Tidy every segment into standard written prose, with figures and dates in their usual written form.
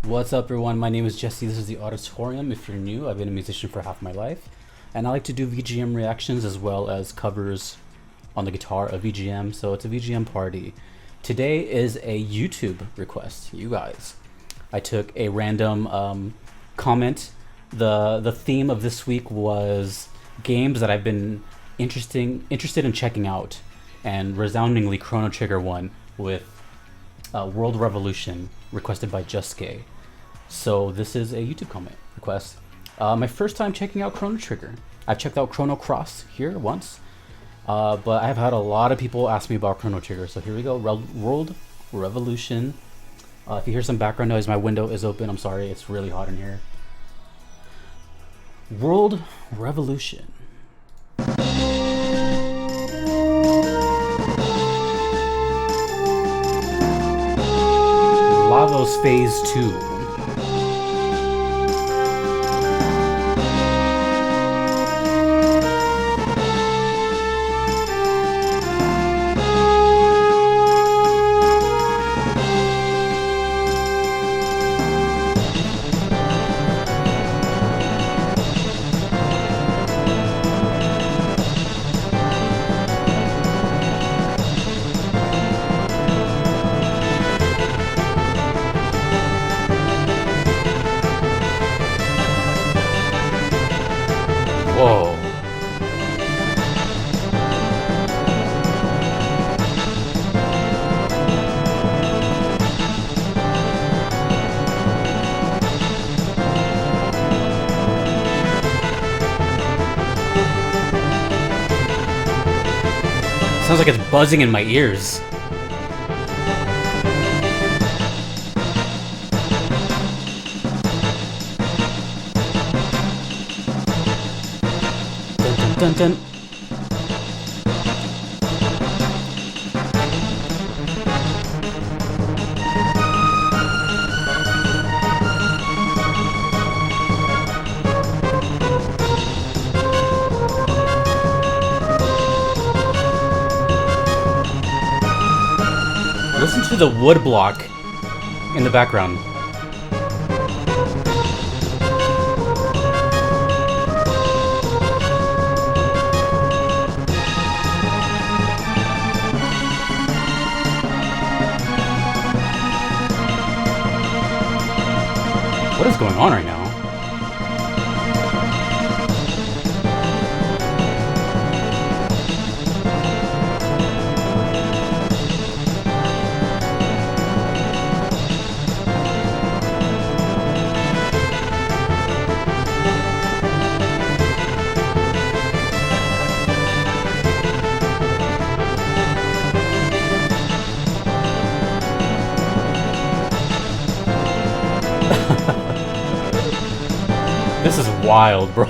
What's up, everyone? My name is Jesse. This is the Auditorium. If you're new, I've been a musician for half my life, and I like to do VGM reactions as well as covers on the guitar of VGM. So it's a VGM party. Today is a YouTube request, you guys. I took a random comment. The theme of this week was games that I've been interested in checking out, and resoundingly Chrono Trigger won with World Revolution, requested by Juskaey. So this is a YouTube comment request. My first time checking out Chrono Trigger. I've checked out Chrono Cross here once, but I've had a lot of people ask me about Chrono Trigger. So here we go, World Revolution. If you hear some background noise, my window is open. I'm sorry, it's really hot in here. World Revolution. Lavos Phase 2. Whoa. Sounds like it's buzzing in my ears. Dun, dun. Listen to the wood block in the background. What is going on right now? This is wild, bro.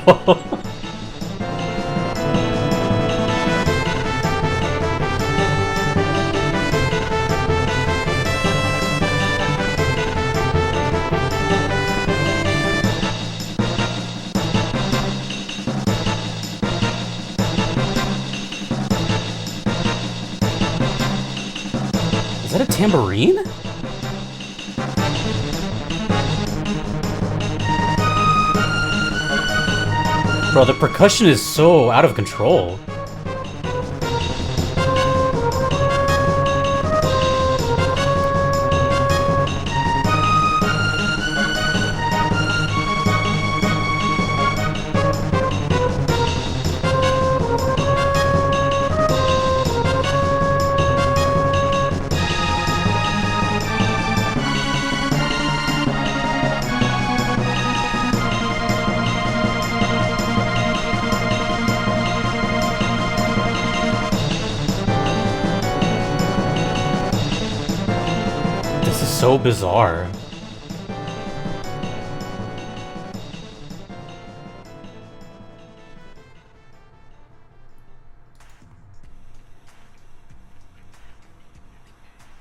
Is that a tambourine? Bro, the percussion is so out of control. This is so bizarre.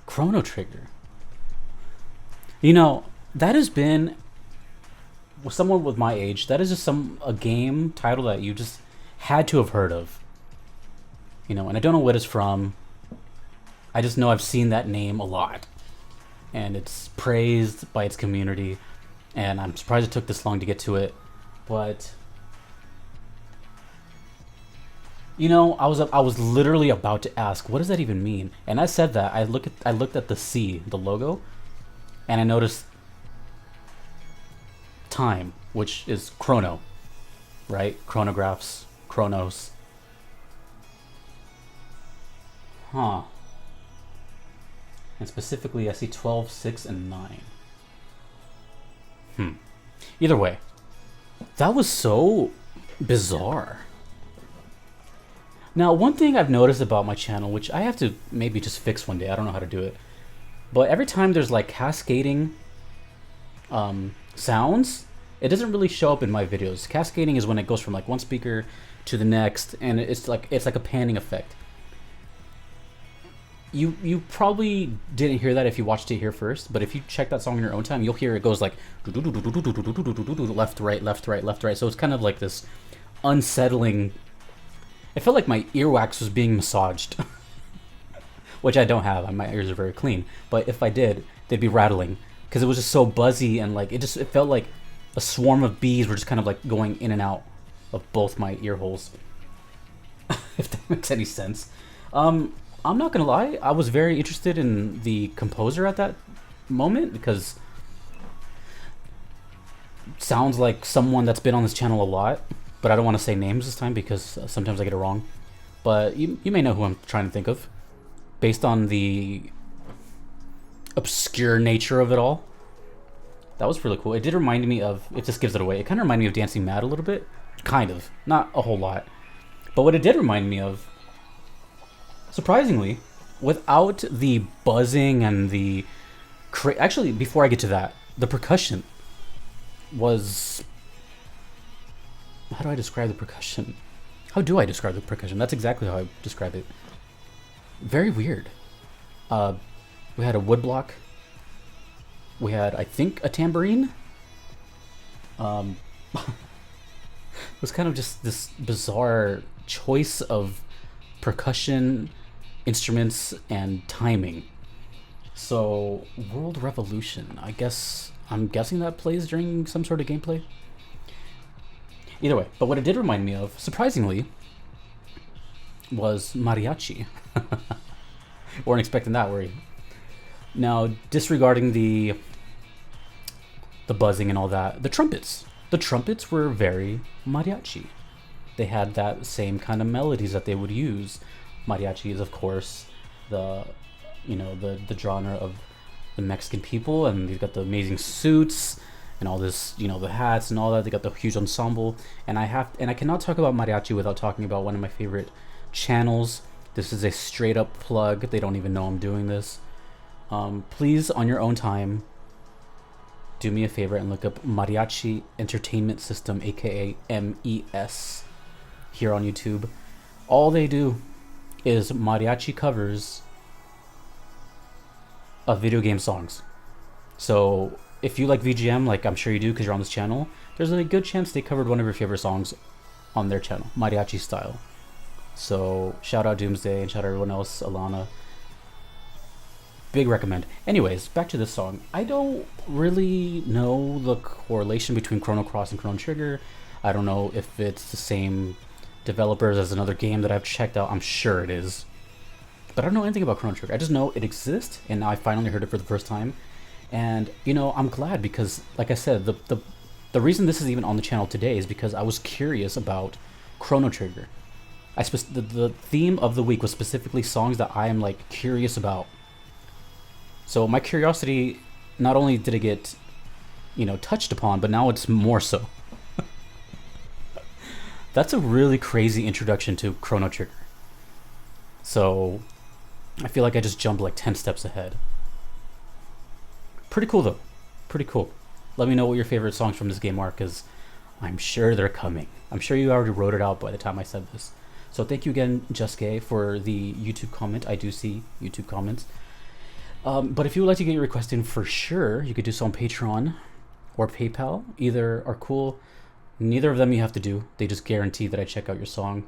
Chrono Trigger. You know, that has been, with someone with my age, that is just a game title that you just had to have heard of. You know, and I don't know what it's from. I just know I've seen that name a lot. and it's praised by its community, and I'm surprised it took this long to get to it. But you know, I was literally about to ask, what does that even mean? And I said that I looked at the C, the logo, and I noticed time, which is chrono, right? Chronographs, chronos. Huh. And specifically, I see 12, 6, and 9. Either way, that was so bizarre. Now, one thing I've noticed about my channel, which I have to maybe just fix one day, I don't know how to do it, but every time there's like cascading sounds, it doesn't really show up in my videos. Cascading is when it goes from like one speaker to the next, and it's like a panning effect. You probably didn't hear that if you watched it here first, but if you check that song in your own time, you'll hear it goes like left, right, left, right, left, right. So it's kind of like this unsettling. It felt like my earwax was being massaged, which I don't have. My ears are very clean, but if I did, they'd be rattling because it was just so buzzy, and like it felt like a swarm of bees were just kind of like going in and out of both my ear holes. If that makes any sense. I'm not gonna lie, I was very interested in the composer at that moment because it sounds like someone that's been on this channel a lot, but I don't want to say names this time because sometimes I get it wrong. But you may know who I'm trying to think of based on the obscure nature of it all. That was really cool. It did remind me of, it just gives it away, it kind of reminded me of Dancing Mad a little bit. Kind of, not a whole lot. But what it did remind me of, surprisingly, without the buzzing and the actually, before I get to that, the percussion was, how do I describe the percussion? How do I describe the percussion? That's exactly how I describe it. Very weird. We had a woodblock. We had, I think, a tambourine. It was kind of just this bizarre choice of percussion, instruments, and timing. So, World Revolution. I'm guessing that plays during some sort of gameplay. Either way, but what it did remind me of, surprisingly, was mariachi. Weren't expecting that, were you? Now, disregarding the buzzing and all that, the trumpets. The trumpets were very mariachi. They had that same kind of melodies that they would use. Mariachi is, of course, the genre of the Mexican people, and they've got the amazing suits and all this, the hats and all that. They got the huge ensemble, and I cannot talk about mariachi without talking about one of my favorite channels. This is a straight up plug. They don't even know I'm doing this. Please, on your own time, do me a favor and look up Mariachi Entertainment System, aka MES, here on YouTube. All they do is mariachi covers of video game songs. So if you like VGM, like I'm sure you do because you're on this channel, there's a good chance they covered one of your favorite songs on their channel, mariachi style. So shout out Doomsday and shout out everyone else, Alana. Big recommend. Anyways, back to this song. I don't really know the correlation between Chrono Cross and Chrono Trigger. I don't know if it's the same developers as another game that I've checked out. I'm sure it is. But I don't know anything about Chrono Trigger. I just know it exists, and now I finally heard it for the first time. And, I'm glad because, like I said, the reason this is even on the channel today is because I was curious about Chrono Trigger. The theme of the week was specifically songs that I am, like, curious about. So my curiosity, not only did it get, touched upon, but now it's more so. That's a really crazy introduction to Chrono Trigger. So I feel like I just jumped like 10 steps ahead. Pretty cool though. Pretty cool. Let me know what your favorite songs from this game are, because I'm sure they're coming. I'm sure you already wrote it out by the time I said this. So thank you again, Juskaey, for the YouTube comment. I do see YouTube comments. But if you would like to get your request in for sure, you could do so on Patreon or PayPal. Either are cool. Neither of them you have to do. They just guarantee that I check out your song.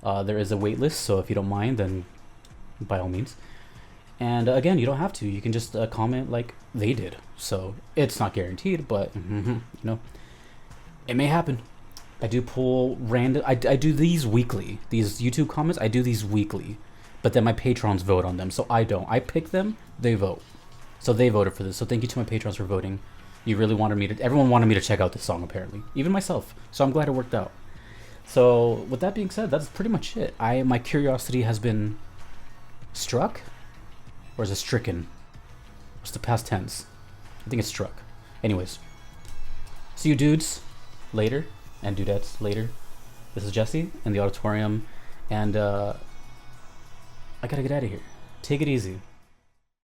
There is a wait list, so if you don't mind, then by all means. And again, you don't have to. You can just comment like they did. So it's not guaranteed, but you know, it may happen. I do pull random. I do these weekly. These YouTube comments, I do these weekly, but then my patrons vote on them. So I don't. I pick them. They vote. So they voted for this. So thank you to my patrons for voting. You really wanted me to. Everyone wanted me to check out this song apparently, even myself. So I'm glad it worked out. So with that being said, that's pretty much it. My curiosity has been struck, or is it stricken? What's the past tense? I think it's struck. Anyways, see you dudes later, and dudettes later. This is Jesse in the auditorium, and I gotta get out of here. Take it easy.